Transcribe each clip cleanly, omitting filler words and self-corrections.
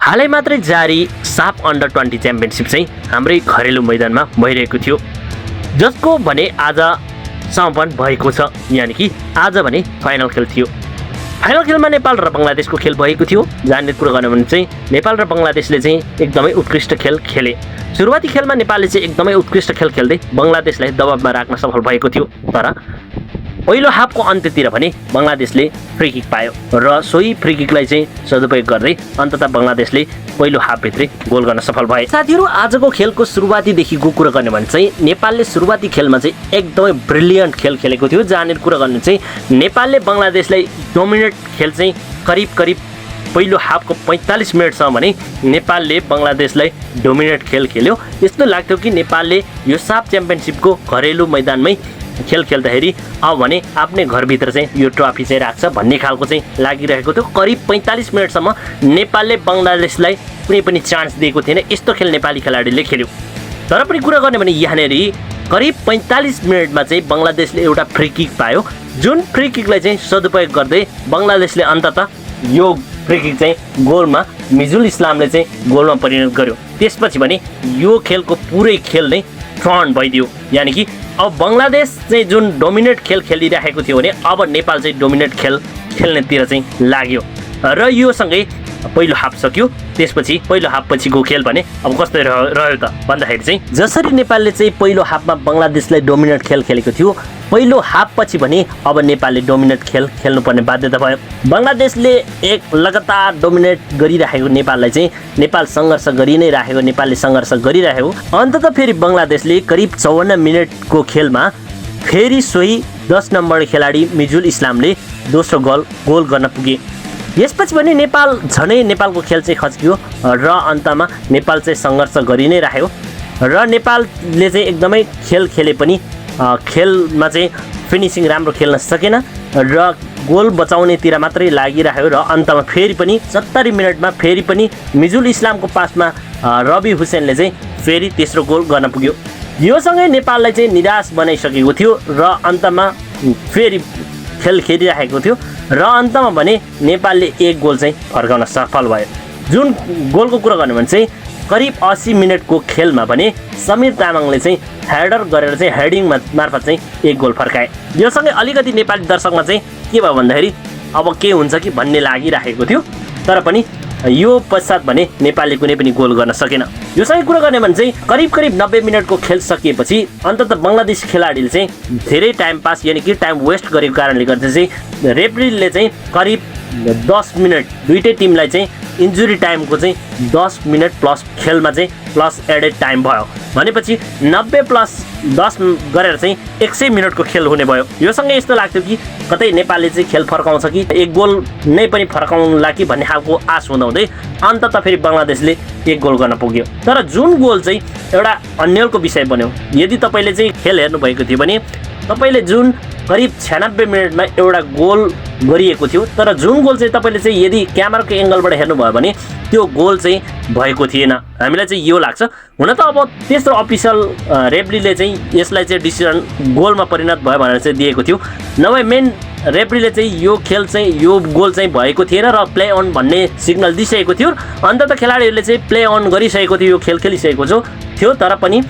हालै मात्रै जारी साफ अन्डर 20 च्याम्पियनसिप चाहिँ हाम्रै घरेलु मैदानमा भइरहेको थियो, जसको भने आज समापन भएको छ। यानि कि आज भने फाइनल खेल थियो। फाइनल खेलमा नेपाल र बङ्गलादेशको खेल भएको थियो। जान्ने कुरा गर्नु भने चाहिँ नेपाल र बङ्गलादेशले चाहिँ एकदमै उत्कृष्ट खेल खेले। सुरुवाती खेलमा नेपालले चाहिँ एकदमै उत्कृष्ट खेल खेल्दै बङ्गलादेशलाई दबावमा राख्न सफल भएको थियो, तर पहिलो हाफको अन्त्यतिर भने बङ्गलादेशले फ्री किक पायो र सोही फ्री किकलाई चाहिँ सदुपयोग गर्दै अन्ततः बङ्गलादेशले पहिलो हाफभित्रै गोल गर्न सफल भए। साथीहरू, आजको खेलको सुरुवातीदेखिको कुरा गर्ने भने चाहिँ नेपालले सुरुवाती खेलमा चाहिँ एकदमै ब्रिलियन्ट खेल खेलेको थियो। जानेर कुरा गर्ने चाहिँ नेपालले बङ्गलादेशलाई डोमिनेट खेल चाहिँ करिब पहिलो हाफको 45 मिनटसम्म भने नेपालले बङ्गलादेशलाई डोमिनेट खेल खेल्यो। यस्तो लाग्थ्यो कि नेपालले यो साफ च्याम्पियनसिपको घरेलु मैदानमै खेल खेल्दाखेरि अब भने आफ्नै घरभित्र चाहिँ यो ट्रफी चाहिँ राख्छ भन्ने खालको चाहिँ लागिरहेको थियो। करिब 45 मिनटसम्म नेपालले बङ्गलादेशलाई कुनै पनि चान्स दिएको थिएन। यस्तो खेल नेपाली खेलाडीले खेल्यो। तर पनि कुरा गर्ने भने यहाँनिर करिब 45 मिनटमा चाहिँ बङ्गलादेशले एउटा फ्री किक पायो, जुन फ्री किकलाई चाहिँ सदुपयोग गर्दै बङ्गलादेशले अन्ततः यो फ्री किक चाहिँ गोलमा मिजुल इस्लामले चाहिँ गोलमा परिणत गर्यो। त्यसपछि भने यो खेलको पुरै खेल नै टर्न भइदियो। यानि कि अब बङ्गलादेश चाहिँ जुन डोमिनेट खेल खेलिरहेको थियो भने अब नेपाल चाहिँ डोमिनेट खेल खेल्नेतिर चाहिँ लाग्यो र यो सँगै पहिलो हाफ सक्यो। त्यसपछि पहिलो हाफ पछिको खेल भने अब कस्तो रह्यो त भन्दाखेरि चाहिँ जसरी नेपालले चाहिँ पहिलो हाफमा बङ्गलादेशलाई डोमिनेट खेल खेलेको थियो, पहिलो हाफ पछि भने अब नेपालले डोमिनेट खेल खेल्नुपर्ने बाध्यता भयो। बङ्गलादेशले एक लगातार डोमिनेट गरिरहेको नेपाललाई चाहिँ नेपाल सङ्घर्ष गरि नै राखेको, नेपालले सङ्घर्ष गरिरहेको। अन्ततः फेरि बङ्गलादेशले करिब 54 मिनटको खेलमा फेरि सोही 10 नम्बर खेलाडी मिजुल इस्लामले दोस्रो गोल गर्न पुगे। यसपछि पनि नेपाल झनै नेपालको खेल चाहिँ खच्कियो र अन्तमा नेपाल चाहिँ सङ्घर्ष गरि नै राख्यो र नेपालले चाहिँ एकदमै खेल खेले पनि खेलमा चाहिँ फिनिसिङ राम्रो खेल्न सकेन र गोल बचाउनेतिर मात्रै लागिरह्यो र अन्तमा फेरि पनि 70 मिनटमा फेरि पनि मिजुल इस्लामको पासमा रवि हुसेनले चाहिँ फेरि तेस्रो गोल गर्न पुग्यो। यो सँगै नेपाललाई चाहिँ निराश बनाइसकेको थियो र अन्तमा फेरि खेल खेलिरहेको थियो र अन्तमा भने नेपालले एक गोल चाहिँ फर्काउन सफल भयो। जुन गोलको कुरा गर्नु भने चाहिँ करिब 80 मिनटको खेलमा भने समीर तामाङले चाहिँ हेडर गरेर चाहिँ हेडिङ मार्फत चाहिँ एक गोल फर्काए। यो सँगै अलिकति नेपाली दर्शकमा चाहिँ के भयो भन्दाखेरि अब के हुन्छ कि भन्ने लागिरहेको थियो, तर पनि यो पश्चात भने नेपालले कुनै पनि गोल गर्न सकेन। यो सँगै कुरा गर्ने भने चाहिँ करिब 90 मिनटको खेल सकिएपछि अन्ततः बङ्गलादेश खेलाडीले चाहिँ धेरै टाइम पास यानि कि टाइम वेस्ट गरेको कारणले गर्दा चाहिँ रेफ्रीले चाहिँ करिब 10 मिनट दुईटै टिमलाई चाहिँ इन्जुरी टाइमको चाहिँ 10 मिनट प्लस खेलमा चाहिँ प्लस एडेड टाइम भयो भनेपछि 90 प्लस 10 गरेर चाहिँ 100 मिनटको खेल हुने भयो। यो सँगै यस्तो लाग्थ्यो कि कतै नेपालले चाहिँ खेल फर्काउँछ कि एक गोल नै पनि फर्काउला कि भन्ने खालको आश हुँदै अन्ततः फेरि बङ्गलादेशले एक गोल गर्न पुग्यो। तर जुन गोल चाहिँ एउटा अन्यलको विषय बन्यो। यदि तपाईँले चाहिँ खेल हेर्नुभएको थियो भने तपाईँले जुन करिब 96 मिनटमा एउटा गोल गरिएको थियो, तर जुन गोल चाहिँ तपाईँले चाहिँ यदि क्यामेराको एङ्गलबाट हेर्नुभयो भने त्यो गोल चाहिँ भएको थिएन। हामीलाई चाहिँ यो लाग्छ। हुन त अब तेस्रो अफिसियल रेफ्रीले चाहिँ यसलाई चाहिँ डिसिजन गोलमा परिणत भयो भनेर चाहिँ दिएको थियो, नभए मेन रेफ्रीले चाहिँ यो खेल चाहिँ यो गोल चाहिँ भएको थिएन र प्ले अन भन्ने सिग्नल दिइसकेको थियो। अन्ततः खेलाडीहरूले चाहिँ प्ले अन गरिसकेको थियो, यो खेल खेलिसकेको थियो, तर पनि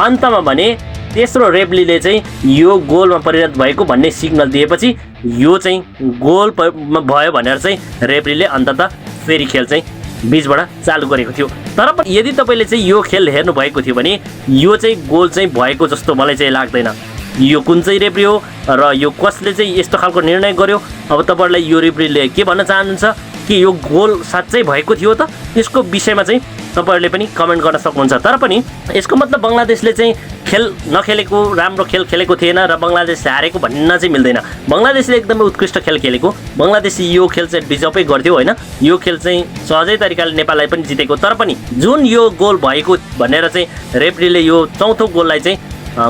अन्तमा भने तेस्रो रेफ्रीले चाहिँ यो गोलमा परिणत भएको भन्ने सिग्नल दिएपछि यो चाहिँ गोल भयो भनेर चाहिँ रेफ्रीले अन्ततः फेरि खेल चाहिँ बीचबाट चालु गरेको थियो। तर पनि यदि तपाईँले चाहिँ यो खेल हेर्नु भएको थियो भने यो चाहिँ गोल चाहिँ भएको जस्तो मलाई चाहिँ लाग्दैन। यो कुन चाहिँ रेफ्री हो र यो कसले चाहिँ यस्तो खालको निर्णय गर्यो? अब तपाईँहरूलाई यो रेफ्रीले के भन्न चाहनुहुन्छ कि यो गोल साँच्चै भएको थियो त? यसको विषयमा चाहिँ तपाईँहरूले पनि कमेन्ट गर्न सक्नुहुन्छ। तर पनि यसको मतलब बङ्गलादेशले चाहिँ खेल नखेलेको, राम्रो खेल खेलेको थिएन र बङ्गलादेश हारेको भन्न चाहिँ मिल्दैन। बङ्गलादेशले एकदमै उत्कृष्ट खेल खेलेको, बङ्गलादेशले यो खेल चाहिँ डिजर्भै गर्थ्यो होइन। यो खेल चाहिँ सहजै तरिकाले नेपाललाई पनि जितेको, तर पनि जुन यो गोल भएको भनेर चाहिँ रेफ्रीले यो चौथो गोललाई चाहिँ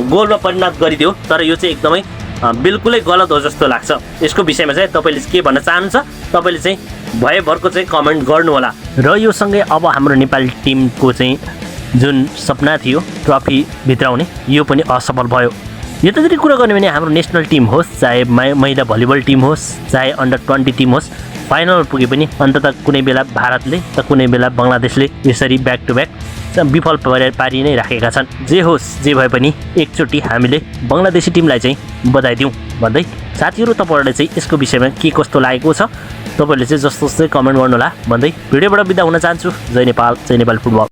गोलमा परिणत गरिदियो, तर यो चाहिँ एकदमै बिल्कुलै गलत हो जस्तो लाग्छ। यसको विषयमा चाहिँ तपाईँले के भन्न चाहनुहुन्छ तपाईँले चाहिँ भएभरको चाहिँ कमेन्ट गर्नुहोला। र यो सँगै अब हाम्रो नेपाली टिमको चाहिँ जुन सपना थियो ट्रफी भित्राउने यो पनि असफल भयो। यतातिर कुरा गर्ने भने हाम्रो नेसनल टिम होस्, चाहे महिला भलिबल टिम होस्, चाहे अन्डर 20 टिम होस्, फाइनल पुगे पनि अन्ततः कुनै बेला भारतले त कुनै बेला बङ्गलादेशले यसरी ब्याक टु ब्याक विफल पारी नै राखेका छन्। जे होस् जे भए पनि एकचोटि हामीले बङ्गलादेशी टिमलाई चाहिँ बधाई दिउँ भन्दै साथीहरू तपाईँहरूले चाहिँ यसको विषयमा के कस्तो लागेको छ तपाईँहरूले चाहिँ जस्तो कमेन्ट गर्नुहोला भन्दै भिडियोबाट बिदा हुन चाहन्छु। जय नेपाल फुटबल।